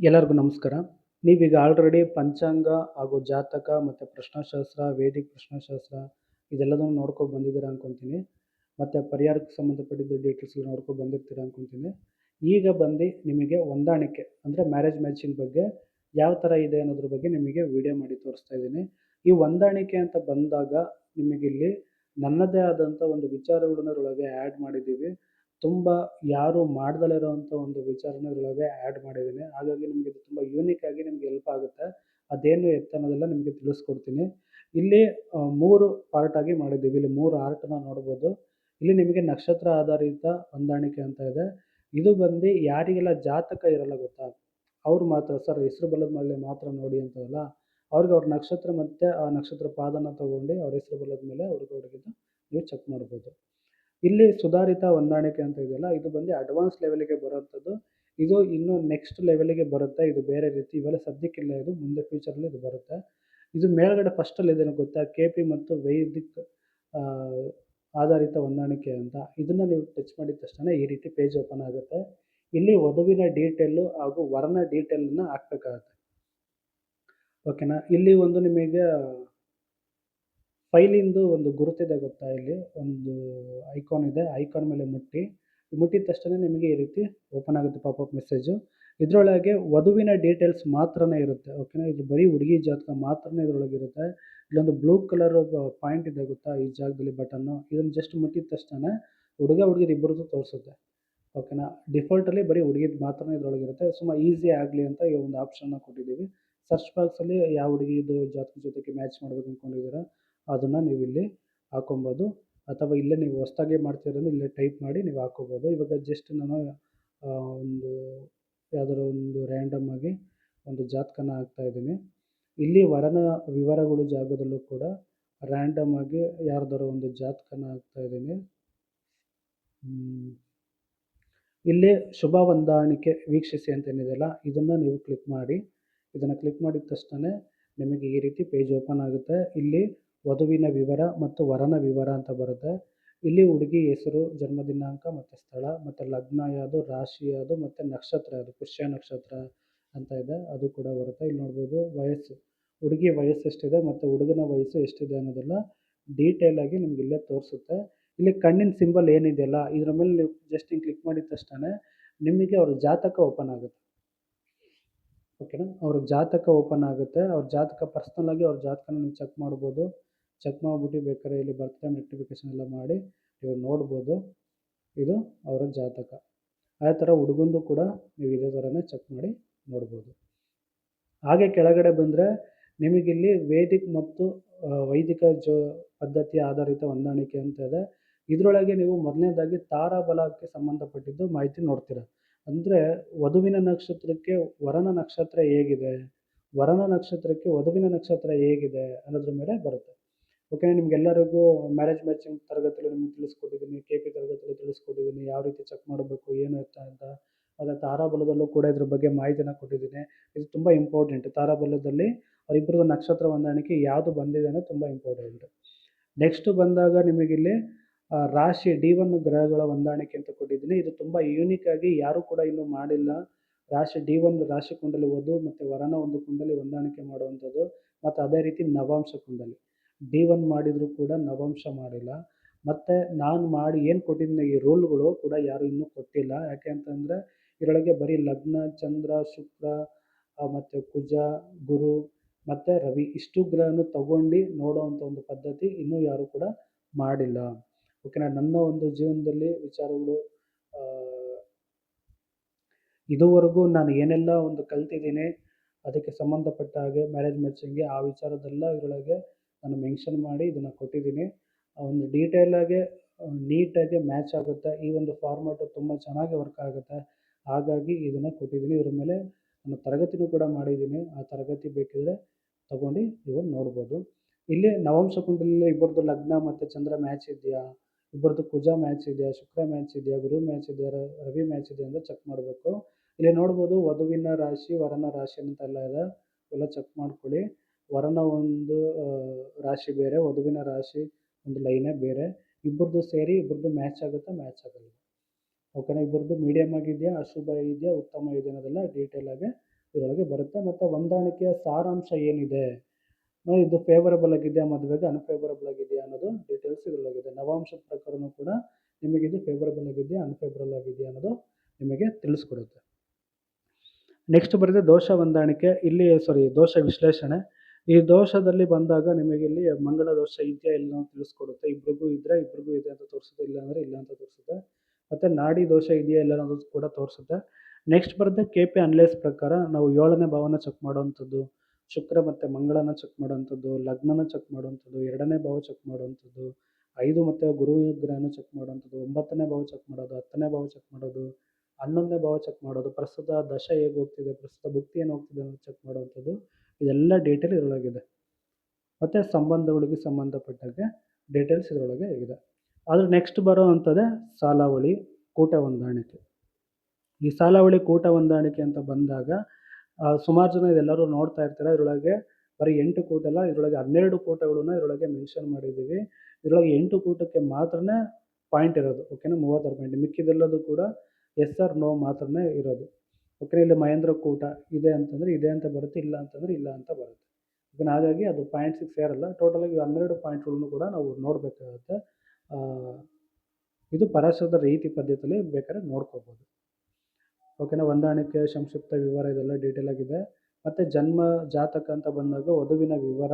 ಎಲ್ಲರಿಗೂ ನಮಸ್ಕಾರ. ನೀವೀಗ ಆಲ್ರೆಡಿ ಪಂಚಾಂಗ ಹಾಗೂ ಜಾತಕ ಮತ್ತು ಪ್ರಶ್ನಾಶಾಸ್ತ್ರ, ವೇದಿಕ್ ಪ್ರಶ್ನಾಶಾಸ್ತ್ರ ಇದೆಲ್ಲದನ್ನು ನೋಡ್ಕೊಂಡು ಬಂದಿದ್ದೀರಾ ಅನ್ಕೊತೀನಿ. ಮತ್ತು ಪರಿಹಾರಕ್ಕೆ ಸಂಬಂಧಪಟ್ಟಿದ್ದ ಡೀಟೇಲ್ಸ್ಗಳು ನೋಡ್ಕೊಂಡು ಬಂದಿರ್ತೀರಾ ಅನ್ಕೊತೀನಿ. ಈಗ ಬಂದು ನಿಮಗೆ ಹೊಂದಾಣಿಕೆ ಅಂದರೆ ಮ್ಯಾರೇಜ್ ಮ್ಯಾಚಿಂಗ್ ಬಗ್ಗೆ ಯಾವ ಥರ ಇದೆ ಅನ್ನೋದ್ರ ಬಗ್ಗೆ ನಿಮಗೆ ವಿಡಿಯೋ ಮಾಡಿ ತೋರಿಸ್ತಾ ಇದ್ದೀನಿ. ಈ ಹೊಂದಾಣಿಕೆ ಅಂತ ಬಂದಾಗ ನಿಮಗಿಲ್ಲಿ ನನ್ನದೇ ಆದಂಥ ಒಂದು ವಿಚಾರಗಳನ್ನ ಇದರೊಳಗೆ ಆ್ಯಡ್ ಮಾಡಿದ್ದೀವಿ. ತುಂಬ ಯಾರು ಮಾಡ್ದಲೇ ಇರೋವಂಥ ಒಂದು ವಿಚಾರನ ಇದರೊಳಗೆ ಆ್ಯಡ್ ಮಾಡಿದ್ದೀನಿ. ಹಾಗಾಗಿ ನಿಮಗೆ ಇದು ತುಂಬ ಯೂನಿಕ್ ಆಗಿ ನಿಮಗೆ ಹೆಲ್ಪ್ ಆಗುತ್ತೆ. ಅದೇನು ಎತ್ತ ಅನ್ನೋದೆಲ್ಲ ನಿಮಗೆ ತಿಳಿಸ್ಕೊಡ್ತೀನಿ. ಇಲ್ಲಿ 3 ಪಾರ್ಟ್ ಆಗಿ ಮಾಡಿದ್ದೀವಿ. ಇಲ್ಲಿ 3 ಆರ್ಟ್ನ ನೋಡ್ಬೋದು. ಇಲ್ಲಿ ನಿಮಗೆ ನಕ್ಷತ್ರ ಆಧಾರಿತ ಹೊಂದಾಣಿಕೆ ಅಂತ ಇದೆ. ಇದು ಬಂದು ಯಾರಿಗೆಲ್ಲ ಜಾತಕ ಇರಲ್ಲ ಗೊತ್ತಾ, ಅವ್ರು ಮಾತ್ರ ಸರ್ ಹೆಸರು ಬಲದ ಮೇಲೆ ಮಾತ್ರ ನೋಡಿ ಅಂತದಲ್ಲ, ಅವ್ರಿಗೆ ಅವ್ರ ನಕ್ಷತ್ರ ಮತ್ತು ಆ ನಕ್ಷತ್ರ ಪಾದನ ತೊಗೊಂಡು ಅವ್ರ ಹೆಸರು ಬಲದ ಮೇಲೆ ಅವ್ರಿಗೆ ನೀವು ಚೆಕ್ ಮಾಡ್ಬೋದು. ಇಲ್ಲಿ ಸುಧಾರಿತ ಹೊಂದಾಣಿಕೆ ಅಂತ ಇದೆಯಲ್ಲ, ಇದು ಬಂದು ಅಡ್ವಾನ್ಸ್ ಲೆವೆಲಿಗೆ ಬರೋಂಥದ್ದು. ಇದು ಇನ್ನೂ ನೆಕ್ಸ್ಟ್ ಲೆವೆಲಿಗೆ ಬರುತ್ತೆ. ಇದು ಬೇರೆ ರೀತಿ ಇವೆಲ್ಲ ಸದ್ಯಕ್ಕಿಲ್ಲ, ಇದು ಮುಂದೆ ಫ್ಯೂಚರಲ್ಲಿ ಇದು ಬರುತ್ತೆ. ಇದು ಮೇಲ್ಗಡೆ ಫಸ್ಟಲ್ಲಿ ಇದೇನು ಗೊತ್ತಾ, KP ಮತ್ತು ವೈದಿಕ್ ಆಧಾರಿತ ಹೊಂದಾಣಿಕೆ ಅಂತ. ಇದನ್ನು ನೀವು ಟಚ್ ಮಾಡಿದ ತಕ್ಷಣ ಈ ರೀತಿ ಪೇಜ್ ಓಪನ್ ಆಗುತ್ತೆ. ಇಲ್ಲಿ ವಧುವಿನ ಡೀಟೇಲು ಹಾಗೂ ವರನ ಡೀಟೇಲನ್ನ ಹಾಕ್ಬೇಕಾಗತ್ತೆ. ಓಕೆನಾ. ಇಲ್ಲಿ ಒಂದು ನಿಮಗೆ ಫೈಲಿಂದು ಒಂದು ಗುರುತಿದೆ ಗೊತ್ತಾ, ಇಲ್ಲಿ ಒಂದು ಐಕಾನ್ ಇದೆ. ಐಕಾನ್ ಮೇಲೆ ಮುಟ್ಟಿದ ತಕ್ಷಣ ನಿಮಗೆ ಈ ರೀತಿ ಓಪನ್ ಆಗುತ್ತೆ ಪಾಪಪ್ ಮೆಸೇಜು. ಇದರೊಳಗೆ ವಧುವಿನ ಡೀಟೇಲ್ಸ್ ಮಾತ್ರನೇ ಇರುತ್ತೆ. ಓಕೆನಾ. ಇದು ಬರೀ ಹುಡುಗಿ ಜಾತಕ ಮಾತ್ರನೇ ಇದರೊಳಗೆ ಇರುತ್ತೆ. ಇಲ್ಲೊಂದು ಬ್ಲೂ ಕಲರ್ ಪಾಯಿಂಟ್ ಇದೆ ಗೊತ್ತಾ, ಈ ಜಾಗದಲ್ಲಿ ಬಟನ್ನು. ಇದನ್ನು ಜಸ್ಟ್ ಮುಟ್ಟಿದ ತಕ್ಷಣ ಹುಡುಗ ಹುಡುಗಿದು ಇಬ್ಬರದ್ದು ತೋರಿಸುತ್ತೆ. ಓಕೆನಾ. ಡಿಫಾಲ್ಟಲ್ಲಿ ಬರೀ ಹುಡುಗಿದು ಮಾತ್ರನೇ ಇದರೊಳಗಿರುತ್ತೆ. ಸುಮ್ಮನೆ ಈಸಿ ಆಗಲಿ ಅಂತ ಈ ಒಂದು ಆಪ್ಷನ್ನ ಕೊಟ್ಟಿದ್ದೀವಿ. ಸರ್ಚ್ ಬಾಕ್ಸಲ್ಲಿ ಯಾವ ಹುಡುಗಿದು ಜಾತಕ ಜೊತೆಗೆ ಮ್ಯಾಚ್ ಮಾಡಬೇಕು ಅಂದ್ಕೊಂಡಿದ್ದೀರಾ ಅದನ್ನು ನೀವು ಇಲ್ಲಿ ಹಾಕೊಬೋದು. ಅಥವಾ ಇಲ್ಲೇ ನೀವು ಹೊಸ್ದಾಗಿ ಮಾಡ್ತಿರೋದು ಇಲ್ಲೇ ಟೈಪ್ ಮಾಡಿ ನೀವು ಹಾಕ್ಕೋಬೋದು. ಇವಾಗ ಜಸ್ಟ್ ನಾನು ಒಂದು ಯಾವುದಾದ್ರು ಒಂದು ರ್ಯಾಂಡಮ್ ಆಗಿ ಒಂದು ಜಾತಕನ ಹಾಕ್ತಾಯಿದ್ದೀನಿ. ಇಲ್ಲಿ ವರನ ವಿವರಗಳು ಜಾಗದಲ್ಲೂ ಕೂಡ ರ್ಯಾಂಡಮ್ ಆಗಿ ಯಾರ್ದಾರು ಒಂದು ಜಾತಕನ ಹಾಕ್ತಾಯಿದ್ದೀನಿ. ಇಲ್ಲಿ ಶುಭ ಹೊಂದಾಣಿಕೆ ವೀಕ್ಷಿಸಿ ಅಂತ ಏನಿದೆಯಲ್ಲ, ಇದನ್ನು ನೀವು ಕ್ಲಿಕ್ ಮಾಡಿ. ಇದನ್ನು ಕ್ಲಿಕ್ ಮಾಡಿದ ತಕ್ಷಣ ನಿಮಗೆ ಈ ರೀತಿ ಪೇಜ್ ಓಪನ್ ಆಗುತ್ತೆ. ಇಲ್ಲಿ ವಧುವಿನ ವಿವರ ಮತ್ತು ವರನ ವಿವರ ಅಂತ ಬರುತ್ತೆ. ಇಲ್ಲಿ ಹುಡುಗಿ ಹೆಸರು, ಜನ್ಮ ದಿನಾಂಕ ಮತ್ತು ಸ್ಥಳ ಮತ್ತು ಲಗ್ನ ಯಾವುದು, ರಾಶಿ ಯಾವುದು ಮತ್ತು ನಕ್ಷತ್ರ ಯಾವುದು, ಪುಷ್ಯ ನಕ್ಷತ್ರ ಅಂತ ಇದೆ, ಅದು ಕೂಡ ಬರುತ್ತೆ. ಇಲ್ಲಿ ನೋಡ್ಬೋದು ವಯಸ್ಸು, ಹುಡುಗಿ ವಯಸ್ಸು ಎಷ್ಟಿದೆ ಮತ್ತು ಹುಡುಗನ ವಯಸ್ಸು ಎಷ್ಟಿದೆ ಅನ್ನೋದೆಲ್ಲ ಡೀಟೇಲಾಗಿ ನಿಮ್ಗೆ ಇಲ್ಲೇ ತೋರಿಸುತ್ತೆ. ಇಲ್ಲಿ ಕಣ್ಣಿನ ಸಿಂಬಲ್ ಏನಿದೆಯಲ್ಲ, ಇದರ ಮೇಲೆ ನೀವು ಜಸ್ಟ್ ಹಿಂಗೆ ಕ್ಲಿಕ್ ಮಾಡಿದ ತಕ್ಷಣ ನಿಮಗೆ ಅವ್ರ ಜಾತಕ ಓಪನ್ ಆಗುತ್ತೆ. ಓಕೆನಾ. ಅವ್ರ ಜಾತಕ ಓಪನ್ ಆಗುತ್ತೆ. ಅವ್ರ ಜಾತಕ ಪರ್ಸ್ನಲಾಗಿ ಅವ್ರ ಜಾತಕನ ನೀವು ಚೆಕ್ ಮಾಡ್ಬೋದು. ಚೆಕ್ ಮಾಡಿಬಿಟ್ಟು ಬೇಕಾದ್ರೆ ಇಲ್ಲಿ ಬರ್ತ್ ಟೈಮ್ ರೆಕ್ಟಿಫಿಕೇಷನ್ ಎಲ್ಲ ಮಾಡಿ ನೀವು ನೋಡ್ಬೋದು. ಇದು ಅವರ ಜಾತಕ. ಅದೇ ಥರ ಹುಡುಗಂದು ಕೂಡ ನೀವು ಇದೇ ಥರನೇ ಚೆಕ್ ಮಾಡಿ ನೋಡ್ಬೋದು. ಹಾಗೆ ಕೆಳಗಡೆ ಬಂದರೆ ನಿಮಗಿಲ್ಲಿ ವೇದಿಕ್ ಮತ್ತು ವೈದಿಕ ಪದ್ಧತಿಯ ಆಧಾರಿತ ಹೊಂದಾಣಿಕೆ ಅಂತ ಇದೆ. ಇದರೊಳಗೆ ನೀವು ಮೊದಲನೇದಾಗಿ ತಾರಾಬಲಕ್ಕೆ ಸಂಬಂಧಪಟ್ಟಿದ್ದು ಮಾಹಿತಿ ನೋಡ್ತೀರ. ಅಂದರೆ ವಧುವಿನ ನಕ್ಷತ್ರಕ್ಕೆ ವರನ ನಕ್ಷತ್ರ ಹೇಗಿದೆ, ವರನ ನಕ್ಷತ್ರಕ್ಕೆ ವಧುವಿನ ನಕ್ಷತ್ರ ಹೇಗಿದೆ ಅನ್ನೋದ್ರ ಮೇಲೆ ಬರುತ್ತೆ. ಓಕೆ. ನಿಮಗೆಲ್ಲರಿಗೂ ಮ್ಯಾರೇಜ್ ಮ್ಯಾಚಿಂಗ್ ತರಗತಿಯಲ್ಲಿ ನಿಮಗೆ ತಿಳಿಸ್ಕೊಟ್ಟಿದ್ದೀನಿ, KP ತರಗತಿಯಲ್ಲಿ ತಿಳಿಸ್ಕೊಟ್ಟಿದ್ದೀನಿ, ಯಾವ ರೀತಿ ಚೆಕ್ ಮಾಡಬೇಕು ಏನು ಎತ್ತ ಅಂತ. ಮತ್ತು ತಾರಾಬಲದಲ್ಲೂ ಕೂಡ ಇದ್ರ ಬಗ್ಗೆ ಮಾಹಿತಿನ ಕೊಟ್ಟಿದ್ದೀನಿ. ಇದು ತುಂಬ ಇಂಪಾರ್ಟೆಂಟ್. ತಾರಾಬಲದಲ್ಲಿ ಅವರಿಬ್ಬರದ್ದು ನಕ್ಷತ್ರ ಹೊಂದಾಣಿಕೆ ಯಾವುದು ಬಂದಿದೆ ಅನ್ನೋದು ತುಂಬ ಇಂಪಾರ್ಟೆಂಟ್. ನೆಕ್ಸ್ಟ್ ಬಂದಾಗ ನಿಮಗಿಲ್ಲಿ ರಾಶಿ D1 ಗ್ರಹಗಳ ಹೊಂದಾಣಿಕೆ ಅಂತ ಕೊಟ್ಟಿದ್ದೀನಿ. ಇದು ತುಂಬ ಯೂನಿಕ್ ಆಗಿ ಯಾರೂ ಕೂಡ ಇನ್ನೂ ಮಾಡಿಲ್ಲ. ರಾಶಿ D1 ರಾಶಿ ಕುಂಡಲಿ ವಧು ಮತ್ತು ವರನ ಒಂದು ಕುಂಡಲಿ ಹೊಂದಾಣಿಕೆ ಮಾಡುವಂಥದ್ದು. ಮತ್ತು ಅದೇ ರೀತಿ ನವಾಂಶ ಕುಂಡಲಿ D1 ಮಾಡಿದರೂ ಕೂಡ ನವಾಂಶ ಮಾಡಿಲ್ಲ. ಮತ್ತು ನಾನು ಮಾಡಿ ಏನು ಕೊಟ್ಟಿದ್ದೀನಿ ಈ ರೂಲ್ಗಳು ಕೂಡ ಯಾರೂ ಇನ್ನೂ ಕೊಟ್ಟಿಲ್ಲ. ಯಾಕೆ ಅಂತಂದರೆ ಇದರೊಳಗೆ ಬರೀ ಲಗ್ನ, ಚಂದ್ರ, ಶುಕ್ರ ಮತ್ತು ಕುಜ, ಗುರು ಮತ್ತು ರವಿ ಇಷ್ಟು ಗ್ರಹನೂ ತಗೊಂಡು ನೋಡೋವಂಥ ಒಂದು ಪದ್ಧತಿ ಇನ್ನೂ ಯಾರೂ ಕೂಡ ಮಾಡಿಲ್ಲ. ಓಕೆನಾ. ನನ್ನ ಒಂದು ಜೀವನದಲ್ಲಿ ವಿಚಾರಗಳು ಇದುವರೆಗೂ ನಾನು ಏನೆಲ್ಲ ಒಂದು ಕಲ್ತಿದ್ದೀನಿ ಅದಕ್ಕೆ ಸಂಬಂಧಪಟ್ಟ ಹಾಗೆ ಮ್ಯಾರೇಜ್ ಮ್ಯಾಚಿಂಗ್ಗೆ ಆ ವಿಚಾರದೆಲ್ಲ ಇದರೊಳಗೆ ನಾನು ಮೆನ್ಷನ್ ಮಾಡಿ ಇದನ್ನು ಕೊಟ್ಟಿದ್ದೀನಿ. ಒಂದು ಡೀಟೇಲಾಗಿ ನೀಟಾಗಿ ಮ್ಯಾಚ್ ಆಗುತ್ತೆ. ಈ ಒಂದು ಫಾರ್ಮ್ಯಾಟು ತುಂಬ ಚೆನ್ನಾಗಿ ವರ್ಕ್ ಆಗುತ್ತೆ. ಹಾಗಾಗಿ ಇದನ್ನು ಕೊಟ್ಟಿದ್ದೀನಿ. ಇದ್ರ ಮೇಲೆ ನಾನು ತರಗತಿನೂ ಕೂಡ ಮಾಡಿದ್ದೀನಿ. ಆ ತರಗತಿ ಬೇಕಿದ್ದರೆ ತಗೊಂಡು ನೀವು ನೋಡ್ಬೋದು. ಇಲ್ಲಿ ನವಾಂಶ ಕುಂಡಲಿಯಲ್ಲಿ ಇಬ್ಬರದ್ದು ಲಗ್ನ ಮತ್ತು ಚಂದ್ರ ಮ್ಯಾಚ್ ಇದೆಯಾ, ಇಬ್ಬರದ್ದು ಕುಜ ಮ್ಯಾಚ್ ಇದೆಯಾ, ಶುಕ್ರ ಮ್ಯಾಚ್ ಇದೆಯಾ, ಗುರು ಮ್ಯಾಚ್ ಇದೆಯಾ, ರವಿ ಮ್ಯಾಚ್ ಇದೆಯಾ ಅಂತ ಚೆಕ್ ಮಾಡಬೇಕು. ಇಲ್ಲಿ ನೋಡ್ಬೋದು ವಧುವಿನ ರಾಶಿ, ವರನ ರಾಶಿ ಅಂತೆಲ್ಲ ಇದೆ. ಇವೆಲ್ಲ ಚೆಕ್ ಮಾಡ್ಕೊಳ್ಳಿ. ವರನ ಒಂದು ರಾಶಿ ಬೇರೆ, ವಧುವಿನ ರಾಶಿ ಒಂದು ಲೈನೇ ಬೇರೆ. ಇಬ್ಬರದ್ದು ಸೇರಿ ಇಬ್ಬರದ್ದು ಮ್ಯಾಚ್ ಆಗುತ್ತಾ, ಮ್ಯಾಚ್ ಆಗಲ್ಲ. ಓಕೆನಾ. ಇಬ್ಬರದ್ದು ಮೀಡಿಯಮ್ ಆಗಿದೆಯಾ, ಅಶುಭ ಇದೆಯಾ, ಉತ್ತಮ ಇದೆಯಾ ಅನ್ನೋದೆಲ್ಲ ಡೀಟೇಲಾಗಿ ಇದರೊಳಗೆ ಬರುತ್ತೆ. ಮತ್ತು ಹೊಂದಾಣಿಕೆಯ ಸಾರಾಂಶ ಏನಿದೆ, ಇದು ಫೇವರಬಲ್ ಆಗಿದೆಯಾ ಮದುವೆಗೆ, ಅನ್ಫೇವರಬಲ್ ಆಗಿದೆಯಾ ಅನ್ನೋದು ಡೀಟೇಲ್ಸ್ ಇದರೊಳಗಿದೆ. ನವಾಂಶದ ಪ್ರಕಾರನೂ ಕೂಡ ನಿಮಗೆ ಇದು ಫೇವರಬಲ್ ಆಗಿದೆಯಾ ಅನ್ಫೇವರಬಲ್ ಆಗಿದೆಯಾ ಅನ್ನೋದು ನಿಮಗೆ ತಿಳಿಸ್ಕೊಡುತ್ತೆ. ನೆಕ್ಸ್ಟ್ ಬರುತ್ತೆ ದೋಷ ಹೊಂದಾಣಿಕೆ. ಇಲ್ಲಿ ದೋಷ ವಿಶ್ಲೇಷಣೆ. ಈ ದೋಷದಲ್ಲಿ ಬಂದಾಗ ನಿಮಗೆ ಇಲ್ಲಿ ಮಂಗಳ ದೋಷ ಇದೆಯಾ ಇಲ್ಲ ಅಂತ ತಿಳಿಸ್ಕೊಡುತ್ತೆ. ಇಬ್ರಿಗೂ ಇದ್ದರೆ ಇಬ್ರಿಗೂ ಇದೆ ಅಂತ ತೋರಿಸುತ್ತೆ, ಇಲ್ಲ ಅಂದರೆ ಇಲ್ಲ ಅಂತ ತೋರಿಸುತ್ತೆ. ಮತ್ತು ನಾಡಿ ದೋಷ ಇದೆಯಾ ಇಲ್ಲ ಅನ್ನೋದು ಕೂಡ ತೋರಿಸುತ್ತೆ. ನೆಕ್ಸ್ಟ್ ಬರುತ್ತೆ KP ಅನಲೈಸ್ ಪ್ರಕಾರ ನಾವು 7ನೇ ಭಾವನ ಚೆಕ್ ಮಾಡುವಂಥದ್ದು, ಶುಕ್ರ ಮತ್ತು ಮಂಗಳನ ಚೆಕ್ ಮಾಡುವಂಥದ್ದು, ಲಗ್ನನ ಚೆಕ್ ಮಾಡುವಂಥದ್ದು, 2ನೇ ಭಾವ ಚೆಕ್ ಮಾಡುವಂಥದ್ದು, 5 ಮತ್ತು ಗುರು ಗ್ರಹನ ಚೆಕ್ ಮಾಡುವಂಥದ್ದು, 9ನೇ ಭಾವ ಚೆಕ್ ಮಾಡೋದು, 10ನೇ ಭಾವ ಚೆಕ್ ಮಾಡೋದು, 11ನೇ ಭಾವ ಚೆಕ್ ಮಾಡೋದು, ಪ್ರಸ್ತುತ ದಶ ಹೇಗೆ ಹೋಗ್ತಿದೆ, ಪ್ರಸ್ತುತ ಭುಕ್ತಿ ಏನು ಹೋಗ್ತಿದೆ ಅಂತ ಚೆಕ್ ಮಾಡುವಂಥದ್ದು. ಇದೆಲ್ಲ ಡೀಟೇಲ್ ಇದರೊಳಗಿದೆ. ಮತ್ತು ಸಂಬಂಧಗಳಿಗೆ ಸಂಬಂಧಪಟ್ಟಾಗೆ ಡೀಟೇಲ್ಸ್ ಇದರೊಳಗೆ ಇದೆ. ಆದರೆ ನೆಕ್ಸ್ಟ್ ಬರೋ ಅಂಥದ್ದೇ ಸಾಲಾವಳಿ ಕೂಟ ಹೊಂದಾಣಿಕೆ. ಈ ಸಾಲಾವಳಿ ಕೂಟ ಹೊಂದಾಣಿಕೆ ಅಂತ ಬಂದಾಗ ಸುಮಾರು ಜನ ಇದೆಲ್ಲರೂ ನೋಡ್ತಾ ಇರ್ತಾರೆ. ಇದರೊಳಗೆ ಬರೀ 8 ಕೂಟ ಅಲ್ಲ, ಇದರೊಳಗೆ 12 ಕೂಟಗಳನ್ನ ಇದರೊಳಗೆ ಮೆನ್ಷನ್ ಮಾಡಿದ್ದೀವಿ. ಇದರೊಳಗೆ 8 ಕೂಟಕ್ಕೆ ಮಾತ್ರನೇ ಪಾಯಿಂಟ್ ಇರೋದು, ಓಕೆನಾ, 36 ಪಾಯಿಂಟ್. ಮಿಕ್ಕಿದೆಲ್ಲದು ಕೂಡ ಎಸ್ ಆರ್ ನೋ ಮಾತ್ರನೇ ಇರೋದು. ಓಕೆ, ಇಲ್ಲಿ ಮಹೇಂದ್ರ ಕೂಟ ಇದೆ ಅಂತಂದರೆ ಇದೆ ಅಂತ ಬರುತ್ತೆ, ಇಲ್ಲ ಅಂತಂದರೆ ಇಲ್ಲ ಅಂತ ಬರುತ್ತೆ. ಓಕೆ, ಹಾಗಾಗಿ ಅದು ಪಾಯಿಂಟ್ಸಿಗೆ ಸೇರಲ್ಲ. ಟೋಟಲಾಗಿ 12 ಪಾಯಿಂಟ್ಗಳನ್ನು ಕೂಡ ನಾವು ನೋಡಬೇಕಾಗುತ್ತೆ. ಇದು ಪರಾಶರದ ರೀತಿ ಪದ್ಧತಿಯಲ್ಲಿ ಬೇಕಾದ್ರೆ ನೋಡ್ಕೋಬೋದು. ಓಕೆನಾ. ಹೊಂದಾಣಿಕೆ ಸಂಕ್ಷಿಪ್ತ ವಿವರ ಇದೆಲ್ಲ ಡೀಟೇಲ್ ಆಗಿದೆ. ಮತ್ತು ಜನ್ಮ ಜಾತಕ ಅಂತ ಬಂದಾಗ ವಧುವಿನ ವಿವರ,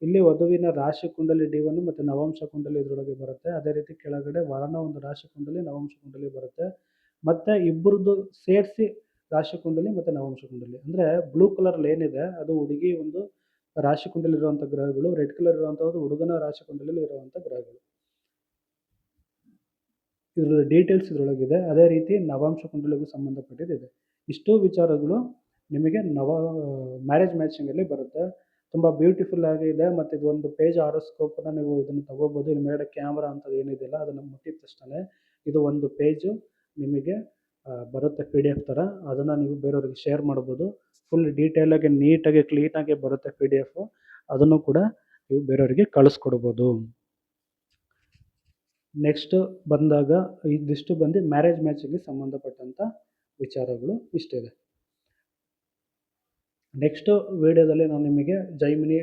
ಇಲ್ಲಿ ವಧುವಿನ ರಾಶಿ ಕುಂಡಲಿ D1 ಮತ್ತು ನವಾಂಶ ಕುಂಡಲಿ ಇದರೊಳಗೆ ಬರುತ್ತೆ. ಅದೇ ರೀತಿ ಕೆಳಗಡೆ ವರನ ಒಂದು ರಾಶಿ ಕುಂಡಲಿ ನವಾಂಶ ಕುಂಡಲಿ ಬರುತ್ತೆ. ಮತ್ತು ಇಬ್ಬರದ್ದು ಸೇರಿಸಿ ರಾಶಿ ಕುಂಡಲಿ ಮತ್ತು ನವಾಂಶ ಕುಂಡಲಿ, ಅಂದರೆ ಬ್ಲೂ ಕಲರಲ್ಲಿ ಏನಿದೆ ಅದು ಹುಡುಗಿ ಒಂದು ರಾಶಿ ಕುಂಡಲಿ ಇರುವಂಥ ಗ್ರಹಗಳು, ರೆಡ್ ಕಲರ್ ಇರುವಂಥದ್ದು ಹುಡುಗನ ರಾಶಿ ಕುಂಡಲಿ ಇರುವಂಥ ಗ್ರಹಗಳು. ಇದರ ಡೀಟೇಲ್ಸ್ ಇದರೊಳಗಿದೆ. ಅದೇ ರೀತಿ ನವಾಂಶ ಕುಂಡಲಿಗೂ ಸಂಬಂಧಪಟ್ಟಿದೆ. ಇಷ್ಟೂ ವಿಚಾರಗಳು ನಿಮಗೆ ಮ್ಯಾರೇಜ್ ಮ್ಯಾಚಿಂಗಲ್ಲಿ ಬರುತ್ತೆ. ತುಂಬ ಬ್ಯೂಟಿಫುಲ್ ಆಗಿದೆ. ಮತ್ತು ಇದೊಂದು ಪೇಜ್ ಆರೋಸ್ಕೋಪನ್ನು ನೀವು ಇದನ್ನು ತೊಗೋಬೋದು. ಇಲ್ಲಿ ಮೇಲೆ ಕ್ಯಾಮ್ರಾ ಅಂಥದ್ದು ಏನಿದೆಯಲ್ಲ ಅದನ್ನು ಮುಟ್ಟಿದ ತಕ್ಷಣ ಇದು ಒಂದು ಪೇಜು ನಿಮಗೆ ಬರುತ್ತೆ PDF ಥರ. ಅದನ್ನು ನೀವು ಬೇರೆಯವ್ರಿಗೆ ಶೇರ್ ಮಾಡ್ಬೋದು. ಫುಲ್ ಡೀಟೇಲಾಗಿ ನೀಟಾಗಿ ಕ್ಲೀನಾಗಿ ಬರುತ್ತೆ PDF. ಅದನ್ನು ಕೂಡ ನೀವು ಬೇರೆಯವರಿಗೆ ಕಳಿಸ್ಕೊಡ್ಬೋದು. ನೆಕ್ಸ್ಟ್ ಬಂದಾಗ ಇದಿಷ್ಟು ಬಂದು ಮ್ಯಾರೇಜ್ ಮ್ಯಾಚಿಗೆ ಸಂಬಂಧಪಟ್ಟಂಥ ವಿಚಾರಗಳು ಇಷ್ಟಿದೆ. ನೆಕ್ಸ್ಟು ವಿಡಿಯೋದಲ್ಲಿ ನಾನು ನಿಮಗೆ ಜೈಮಿನಿ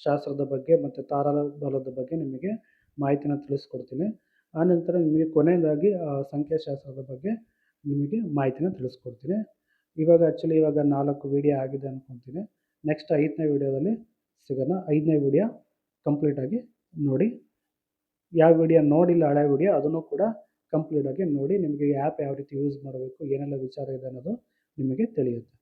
ಶಾಸ್ತ್ರದ ಬಗ್ಗೆ ಮತ್ತು ತಾರಾಬಲದ ಬಗ್ಗೆ ನಿಮಗೆ ಮಾಹಿತಿನ ತಿಳಿಸ್ಕೊಡ್ತೀನಿ. ಆನಂತರ ನಿಮಗೆ ಕೊನೆಯದಾಗಿ ಸಂಖ್ಯಾಶಾಸ್ತ್ರದ ಬಗ್ಗೆ ನಿಮಗೆ ಮಾಹಿತಿನ ತಿಳಿಸ್ಕೊಡ್ತೀನಿ. ಇವಾಗ 4 ವಿಡಿಯೋ ಆಗಿದೆ ಅಂದ್ಕೊತೀನಿ. ನೆಕ್ಸ್ಟ್ 5ನೇ ವಿಡಿಯೋದಲ್ಲಿ ಸಿಗೋಣ. 5ನೇ ವಿಡಿಯೋ ಕಂಪ್ಲೀಟಾಗಿ ನೋಡಿ. ಯಾವ ವಿಡಿಯೋ ನೋಡಿಲ್ಲ ಹಳೆ ವಿಡಿಯೋ ಅದನ್ನು ಕೂಡ ಕಂಪ್ಲೀಟಾಗಿ ನೋಡಿ. ನಿಮಗೆ ಆ್ಯಪ್ ಯಾವ ರೀತಿ ಯೂಸ್ ಮಾಡಬೇಕು, ಏನೆಲ್ಲ ವಿಚಾರ ಇದೆ ಅನ್ನೋದು ನಿಮಗೆ ತಿಳಿಯುತ್ತೆ.